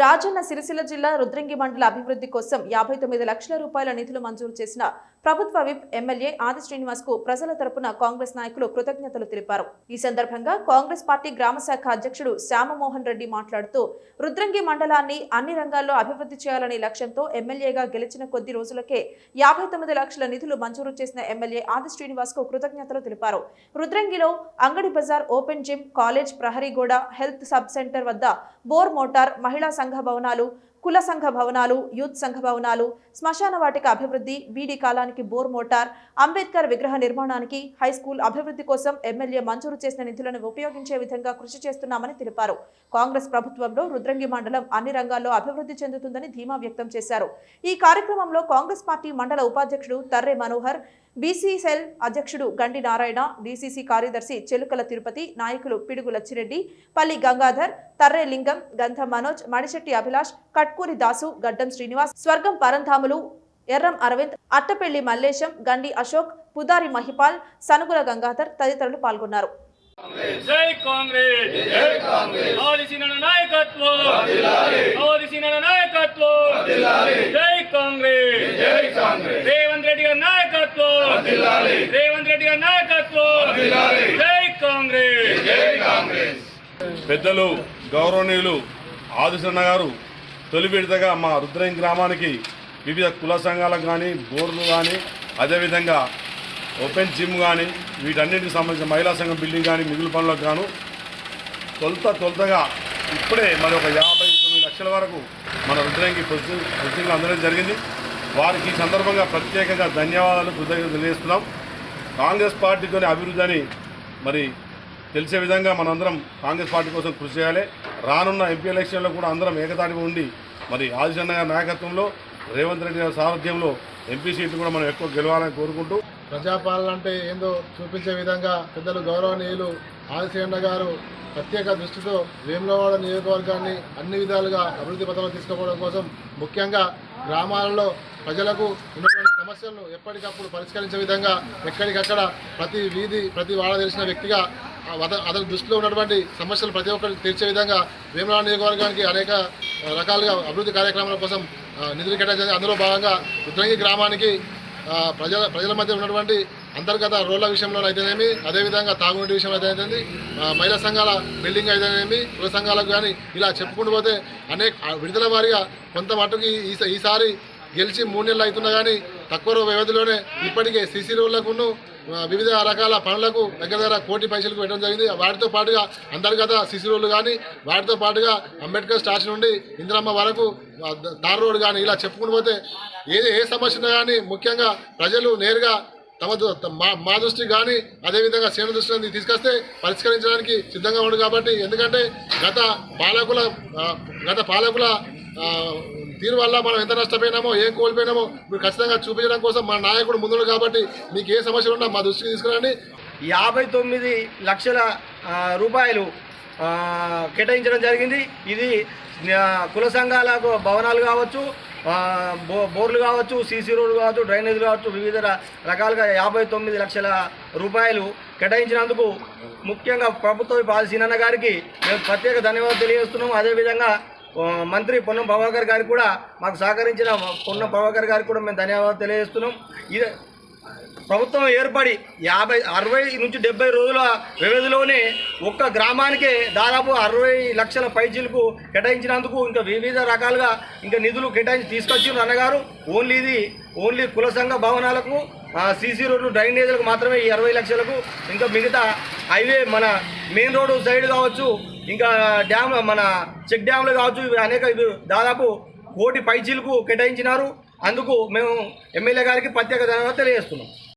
రాజన్న సిరిసిల్ల జిల్లా రుద్రంగి మండల అభివృద్ధి కోసం 59 లక్షల రూపాయల నిధులు మంజూరు చేసిన ప్రభుత్వ విప్ ఎమ్మెల్యే ఆది శ్రీనివాస్ కు ప్రజల తరపున కాంగ్రెస్ నాయకులు కృతజ్ఞతలు తెలిపారు. ఈ సందర్భంగా కాంగ్రెస్ పార్టీ గ్రామ శాఖ అధ్యక్షుడు శ్యామమోహన్ రెడ్డి మాట్లాడుతూ రుద్రంగి మండలాన్ని అన్ని రంగాల్లో అభివృద్ధి చేయాలనే లక్ష్యంతో ఎమ్మెల్యేగా గెలిచిన కొద్ది రోజులకే 59 లక్షల నిధులు మంజూరు చేసిన ఎమ్మెల్యే ఆది శ్రీనివాస్ కు కృతజ్ఞతలు తెలిపారు. రుద్రంగిలో అంగడి బజార్, ఓపెన్ జిమ్, కాలేజ్, ప్రహరీగూడ, హెల్త్ సబ్ సెంటర్ వద్ద బోర్ మోటార్, మహిళా సంఘ భవనాలు, కుల సంఘ భవనాలు, యూత్ సంఘ భవనాలు, శ్మశాన వాటిక అభివృద్ధి, బీడీ కాలానికి బోర్ మోటార్, అంబేద్కర్ విగ్రహ నిర్మాణానికి, హైస్కూల్ అభివృద్ధి కోసం ఎమ్మెల్యే మంజూరు చేసిన నిధులను ఉపయోగించే విధంగా కృషి చేస్తున్నామని తెలిపారు. కాంగ్రెస్ ప్రభుత్వంలో రుద్రంగి మండలం అన్ని రంగాల్లో అభివృద్ధి చెందుతుందని ధీమా వ్యక్తం చేశారు. ఈ కార్యక్రమంలో కాంగ్రెస్ పార్టీ మండల ఉపాధ్యక్షుడు తర్రె మనోహర్, బీసీ సెల్ అధ్యక్షుడు గండి నారాయణ, డీసీసీ కార్యదర్శి చెలుకల తిరుపతి, నాయకులు పిడుగు లచ్చిరెడ్డి, పల్లి గంగాధర్, తర్రె లింగం, గంధ మనోజ్, మడిశెట్టి అభిలాష్, కట్కూరి దాసు, గడ్డం శ్రీనివాస్, స్వర్గం పరంధాములు, ఎర్రం అరవింద్, అట్టపెల్లి మల్లేశం, గండి అశోక్, పుదారి మహిపాల్, సనుగుల గంగాధర్ తదితరులు పాల్గొన్నారు. జై కాంగ్రెస్, జై కాంగ్రెస్, ఆదిశీన నాయకత్వం, ఆదిశీన నాయకత్వం, జై కాంగ్రెస్, జై కాంగ్రెస్, రేవంత్ రెడ్డి గారి నాయకత్వం, రేవంత్ రెడ్డి గారి నాయకత్వం, జై కాంగ్రెస్, జై కాంగ్రెస్. పెద్దలు గౌరవనీయులు ఆదిశన్న గారు తొలి విడతగా మా రుద్రంగి గ్రామానికి వివిధ కుల సంఘాలకు కానీ, బోర్లు కానీ, అదేవిధంగా ఓపెన్ జిమ్ కానీ, వీటన్నిటికి సంబంధించిన మహిళా సంఘం బిల్డింగ్ కానీ, మిగులు పనులకు గాను తొలుతగా ఇప్పుడే మరి ఒక 59 లక్షల వరకు మన రుద్రంగి ప్రొసీడింగ్లో అందడం జరిగింది. వారికి ఈ సందర్భంగా ప్రత్యేకంగా ధన్యవాదాలు, కృతజ్ఞతలు తెలియజేస్తున్నాం. కాంగ్రెస్ పార్టీతోనే అభివృద్ధి అని మరి తెలిసే విధంగా మనందరం కాంగ్రెస్ పార్టీ కోసం కృషి చేయాలి. రానున్న ఎంపీ ఎలక్షన్లో కూడా అందరం ఏకతాటిగా ఉండి మరి ఆదిశన్న గారి నాయకత్వంలో, రేవంత్ రెడ్డి గారి సారథ్యంలో ఎంపీ సీట్లు కూడా మనం ఎక్కువ గెలవాలని కోరుకుంటూ, ప్రజాపాలన అంటే ఏందో చూపించే విధంగా పెద్దలు గౌరవనీయులు ఆదిశన్న గారు ప్రత్యేక దృష్టితో వేములవాడ నియోజకవర్గాన్ని అన్ని విధాలుగా అభివృద్ధి పథంలో తీసుకుపోవడం కోసం, ముఖ్యంగా గ్రామాలలో ప్రజలకు ఉన్నటువంటి సమస్యలను ఎప్పటికప్పుడు పరిష్కరించే విధంగా ఎక్కడికక్కడ ప్రతి వీధి, ప్రతి వాడ తెలిసిన వ్యక్తిగా అతని దృష్టిలో ఉన్నటువంటి సమస్యలు ప్రతి ఒక్కరికి తీర్చే విధంగా వేములవాడ నియోజకవర్గానికి అనేక రకాలుగా అభివృద్ధి కార్యక్రమాల కోసం నిధులు కేటాయించింది. అందులో భాగంగా రుద్రంగి గ్రామానికి ప్రజల మధ్య ఉన్నటువంటి అంతర్గత రోడ్ల విషయంలో అయితేనేమి, అదేవిధంగా తాగునీటి విషయంలో అయితేనేమి, మహిళా సంఘాల బిల్డింగ్ అయితేనేమి, కుల సంఘాలకు కానీ ఇలా చెప్పుకుంటూ పోతే అనేక విడుదల వారిగా కొంత మట్టుకు ఈసారి గెలిచి 3 నెలలు అవుతున్నా కానీ తక్కువ వ్యవధిలోనే ఇప్పటికే సీసీ రోడ్లకును వివిధ రకాల పనులకు దగ్గర కోటి పైసలకు పెట్టడం జరిగింది. వాటితో పాటుగా అంతర్గత సీసీ రోడ్లు కానీ, వాటితో పాటుగా అంబేద్కర్ స్టాచ్యూ నుండి ఇందిరమ్మ వరకు తార్ రోడ్ కానీ ఇలా చెప్పుకుంటూ పోతే ఏ సమస్య ఉన్నా కానీ ముఖ్యంగా ప్రజలు నేరుగా మా దృష్టికి కానీ, అదేవిధంగా సేన దృష్టిని తీసుకొస్తే పరిష్కరించడానికి సిద్ధంగా ఉంది. కాబట్టి ఎందుకంటే గత పాలకుల తీరు వల్ల మనం ఎంత నష్టపోయినామో, ఏం కోల్పోయినామో మీరు ఖచ్చితంగా చూపించడం కోసం మా నాయకుడు ముందుడు. కాబట్టి మీకు ఏ సమస్యలు ఉన్నా మా దృష్టికి తీసుకురండి. 59 లక్షల రూపాయలు కేటాయించడం జరిగింది. ఇది కుల సంఘాలకు భవనాలు కావచ్చు, బోర్లు కావచ్చు, సీసీ రోడ్లు కావచ్చు, డ్రైనేజీలు కావచ్చు, వివిధ రకాలుగా 59 లక్షల రూపాయలు కేటాయించినందుకు ముఖ్యంగా ప్రభుత్వ ఆదిశన్న గారికి మేము ప్రత్యేక ధన్యవాదాలు తెలియజేస్తున్నాం. అదేవిధంగా మంత్రి పొన్నం ప్రభాకర్ గారికి కూడా, మాకు సహకరించిన పొన్నం ప్రభాకర్ గారికి కూడా మేము ధన్యవాదాలు తెలియజేస్తున్నాం. ఇది ప్రభుత్వం ఏర్పడి 60 నుంచి 70 రోజుల వ్యవధిలోనే ఒక్క గ్రామానికే దాదాపు 60 లక్షల పైచీలకు కేటాయించినందుకు ఇంకా వివిధ రకాలుగా ఇంకా నిధులు కేటాయించి తీసుకొచ్చిండ్రు అన్నగారు. ఓన్లీ కుల సంఘ భవనాలకు, సీసీ రోడ్లు, డ్రైనేజీలకు మాత్రమే ఈ 60 లక్షలకు, ఇంకా మిగతా హైవే మన మెయిన్ రోడ్డు సైడ్ కావచ్చు, ఇంకా డ్యామ్ మన చెక్ డ్యామ్లు కావచ్చు, ఇవి అనేక దాదాపు కోటి పైచీలకు కేటాయించినారు. అందుకు మేము ఎమ్మెల్యే గారికి ప్రత్యేక ధన్యవాదాలు తెలియజేస్తున్నాం.